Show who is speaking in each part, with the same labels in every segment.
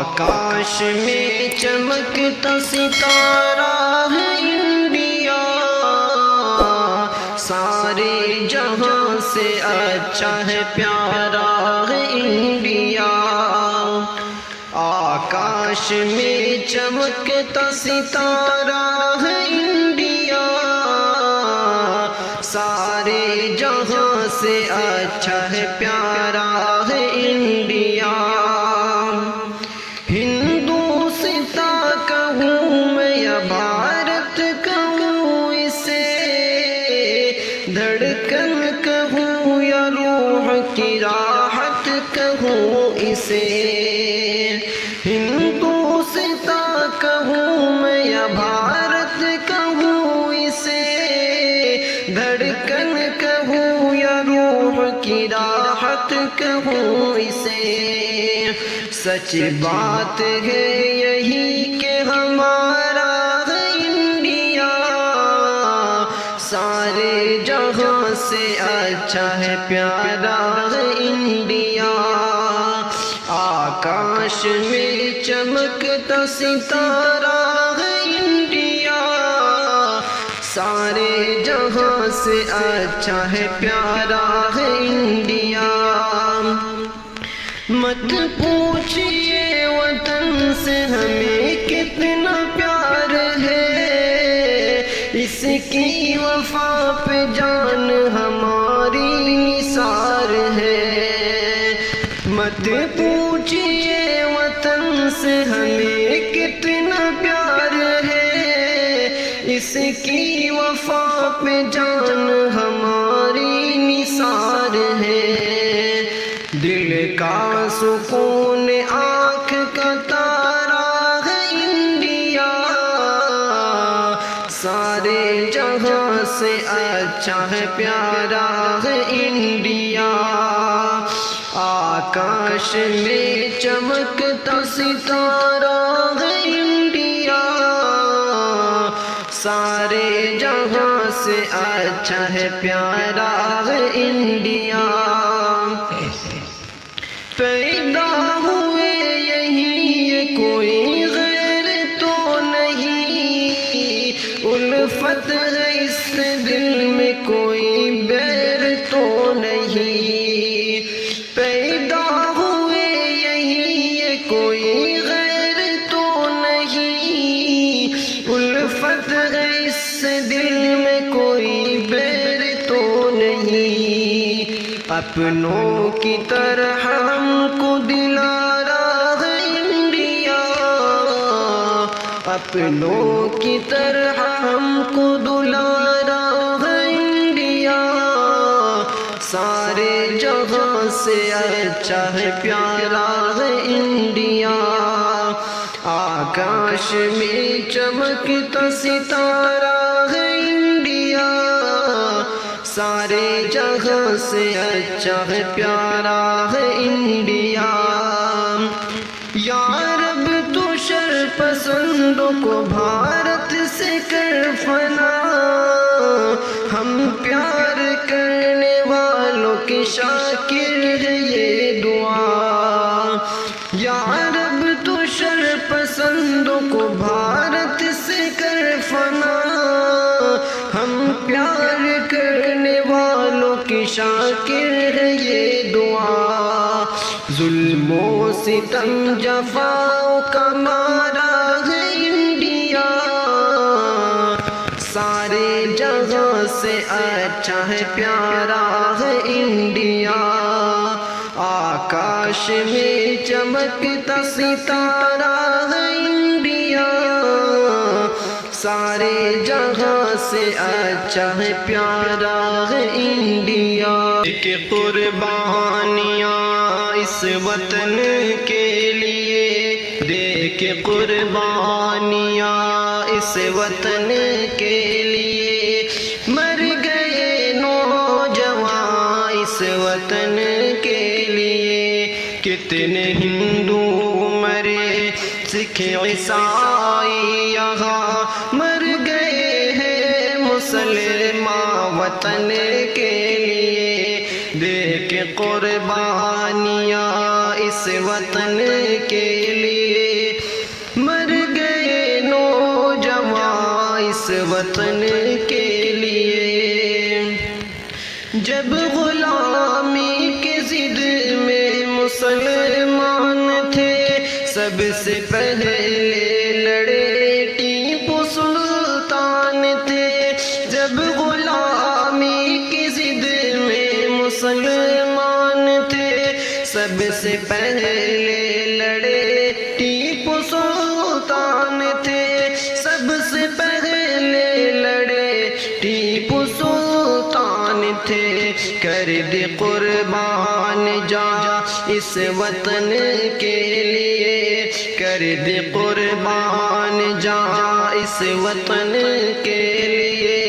Speaker 1: آکاش میں چمکتا ستارہ ہے انڈیا، سارے جہاں سے اچھا ہے پیارا ہے انڈیا۔ آکاش میں چمکتا ستارہ ہے انڈیا، سارے جہاں سے اچھا ہے پیارا ہے انڈیا۔ ہندوستان کہوں میں یا بھارت کہوں اسے، دھڑکن کہوں یا روح کی راحت کہوں اسے۔ ہندوستان کہوں میں یا بھارت کہوں اسے، دھڑکن کہوں یا روح کی راحت کہوں اسے۔ سچ بات ہے یہی کہ ہمارا ہے انڈیا، سارے جہاں سے اچھا ہے پیارا ہے انڈیا۔ آکاش میں چمکتا ستارہ ہے انڈیا، سارے جہاں سے اچھا ہے پیارا ہے انڈیا۔ مت پوچھئے وطن سے ہمیں کتنا پیار ہے، اس کی وفا پہ جان ہماری نثار ہے۔ مت پوچھئے وطن سے ہمیں کتنا پیار ہے، اس کی وفا پہ جان ہماری نثار ہے۔ دل کا سکون آنکھ کا تارا ہے انڈیا، سارے جہاں سے اچھا ہے پیارا ہے انڈیا۔ آکاش میں چمکتا ستارہ ہے انڈیا، سارے جہاں سے اچھا ہے پیارا ہے انڈیا۔ پیدا ہوئے یہیں یہ کوئی غیر تو نہیں، الفت ہے اس دل میں کوئی بیر تو نہیں۔ پیدا ہوئے یہیں یہ کوئی غیر تو نہیں، الفت ہے اس دل میں کوئی بیر تو نہیں۔ اپنوں کی طرح ہم کو دلارا ہے انڈیا، اپنوں کی طرح ہم کو دلارا ہے انڈیا، سارے جہاں سے اچھا ہے پیارا ہے انڈیا۔ آکاش میں چمکتا ستارہ ہے انڈیا، سارے جہاں سے اچھا ہے پیارا ہے انڈیا۔ یا رب تو شر پسندوں کو بھارت سے کر فنا، ہم پیار کرنے والوں کے شاکر ہے یہ دعا۔ یا رب تو شر پسندوں کو بھارت سے کر فنا، ہم پیار کرنے والوں کی شاکر ہے یہ دعا۔ ظلم و ستم جفاؤں کا مارا ہے انڈیا، سارے جہاں سے اچھا ہے پیارا ہے انڈیا۔ آکاش میں چمکتا ستارہ ہے انڈیا، سارے جہاں سے اچھا ہے پیارا ہے انڈیا۔ کہ قربانیاں اس وطن کے لیے، دے کے قربانیاں اس وطن کے لیے، مر گئے نوجوان اس وطن کے لیے۔ کتنے ہندو مرے سکھ عیسائی یہاں، مر گئے ہیں مسلمان وطن کے لیے، دے کے قربانیاں اس وطن کے لیے۔ وطن کے لیے. جب غلامی کی ضد میں مسلمان تھے سب سے پہلے لڑے ٹیپو سلطان تھے. جب غلامی کی ضد میں مسلمان تھے سب سے پہلے لڑے ٹیپو سلطان تھے. سب سے پہلے لڑے ٹیپو سلطان تھے. کر دے قربان جا اس وطن کے لیے. کر دے قربان جا اس وطن کے لیے.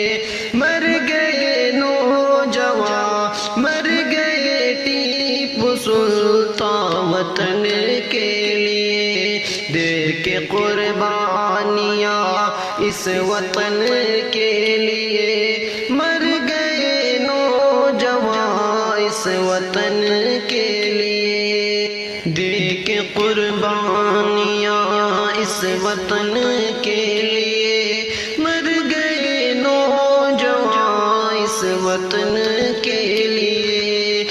Speaker 1: مر گئے نوجوان مر گئے ٹیپو سلطان وطن کے لیے. دے کے قربانیاں اس وطن کے لیے. مر گئے نوجوان اس وطن کے لیے. دے کے قربانیاں اس وطن کے لیے. مر گئے نوجوان اس وطن کے لیے.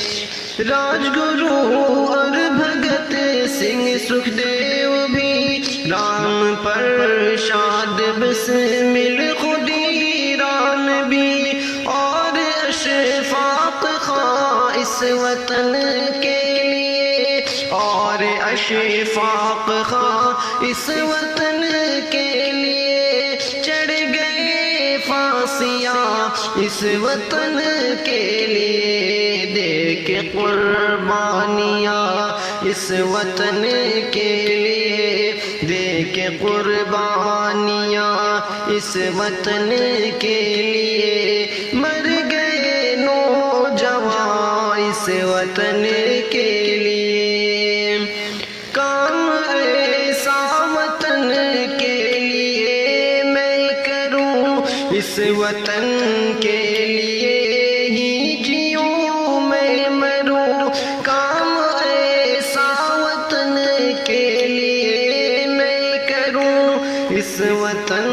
Speaker 1: راج گرو اور بھگت سنگھ سکھدیو بھی رام پرشاد بسمل خدیران بھی اور اشفاق خاں اس وطن کے لیے. اور اشفاق خاں اس وطن کے لیے. چڑھ گئے پھانسیاں اس وطن کے لیے. دے کے قربانیاں اس وطن کے لیے. دے کے قربانیاں اس وطن کے لیے. مر گئے نوجوان اس وطن کے لیے. کام ایسا وطن کے لیے میں کروں اس وطن کے لیے ہی جیوں میں مروں. کام ایسا وطن کے لیے میں کروں اس وطن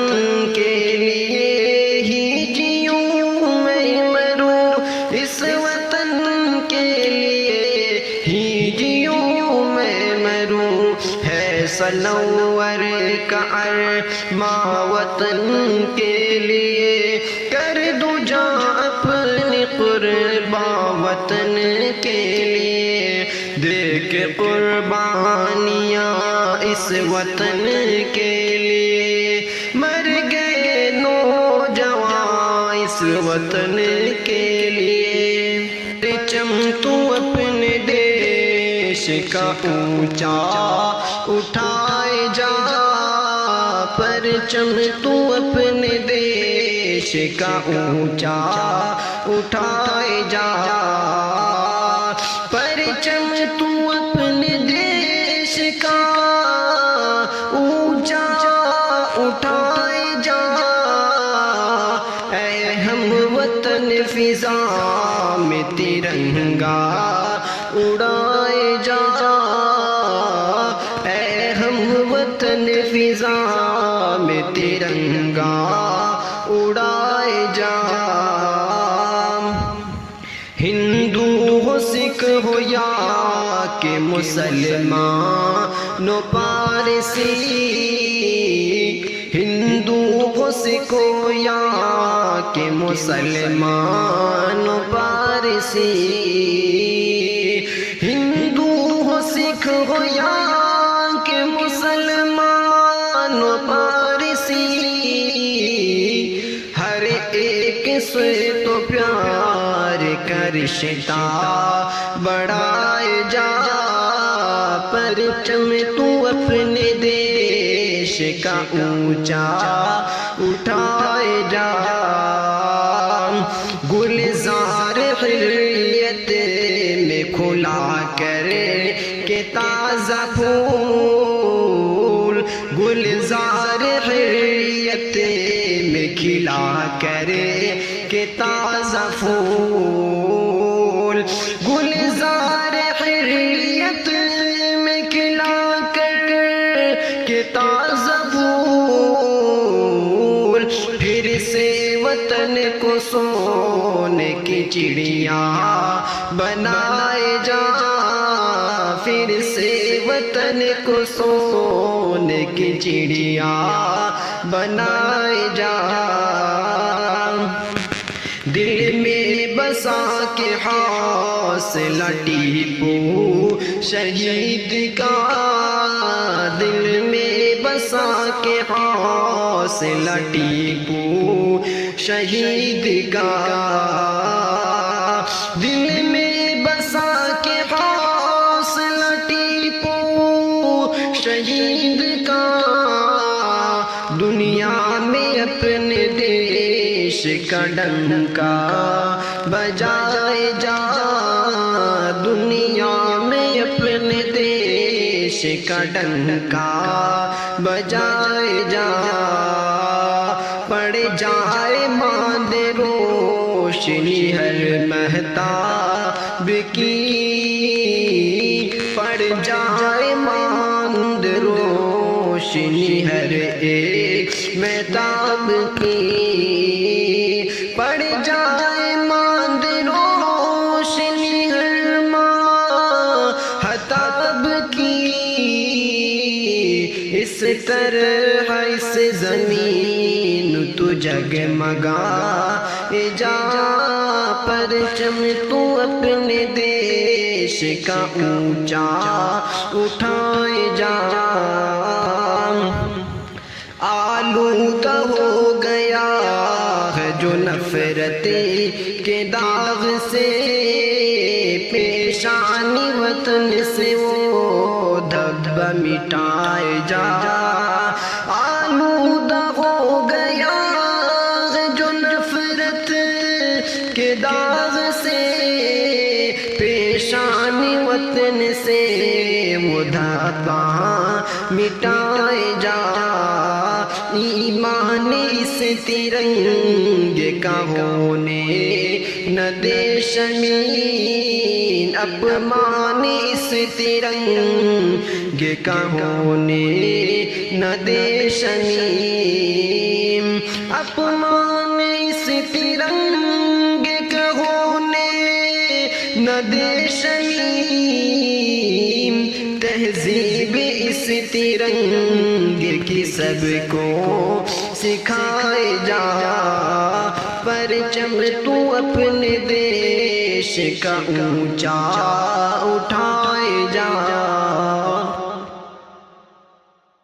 Speaker 1: کے لیے ہی جیوں میں مروں. اس وطن کے لیے ہی جیوں میں مروں. ہے سنور کا ارماں وطن کے لیے. کر دوں جان اپنی قربان وطن کے لیے. دے کے قربانیاں اس وطن کے لیے. مر گئے نوجوان اس وطن کے لیے. پرچم تو اپنے دیش کا اونچا اٹھائے جا. پرچم تو اپنے دیش کا اونچا اٹھائے جا. پرچم تو اپنے دیش کا اونچا اٹھائے جا. اے ہم وطن فضا میں ترنگا اڑائے جا. اے ہم وطن فضا میں ترنگا اڑائے جا. ہندو ہو سکھ ہو یا کہ مسلمان پارسی. ہندو ہو سکھ ہو یا کہ مسلمان پارسی. ہندو ہو سکھ ہو یا کہ مسلمان پارسی. ہر ایک سے تو پیار کا رشتہ بڑھائے جا. پرچم تو اپنے دیش کا اونچا اٹھائے جا. گلزار حریت میں کھلا کر کے تازہ پھول. گلزار حریت میں کھلا کر کے تازہ پھول. گلزار حریت میں کھلا کر کے تازہ پھول. پھر سے سونے کی چڑیا بنائے جا، پھر سے وطن کو سونے کی چڑیا بنائے جا، دل میں بسا کے حوصلہ ٹیپو شہید کا، دل میں بسا کے حوصلہ ٹیپو شہید کا، دل میں بسا کے حوصلہ ٹیپو شہید کا، دنیا میں اپنے دیش کا ڈنکا بجائے جا، دنیا میں اپنے دیش کا ڈنکا بجائے جا، پڑ جائے ماند روشنی ہر مہتاب کی، پڑ جائے ماند روشنی ہر ایک مہتاب کی، پڑ جائے ماند روشنی ہر مہتاب کی، اس طرح اس زمین تو جگمگا جا، پرچم تو اپنے دیش کا اونچا اٹھائے جا، آلودہ ہو گیا ہے جو نفرت کے داغ سے، پیشانی وطن سے وہ دھبہ مٹائے جا، آلودہ ہو گیا ہے جو نفرت کے داغ سے، پیشانی وطن سے وہ دھبہ مٹائے جا، ایمان اس ترنگے کا ہونے نہ دے شمین، اپمان اس ترنگے کا ہونے نہ دے شمیم، اپمان اس ترنگے کا ہونے نہ دے شمیم، تہذیب اس ترنگے کی سب کو سکھائے جا، پرچم تو اپنے دیش کا اونچا اٹھائے جا۔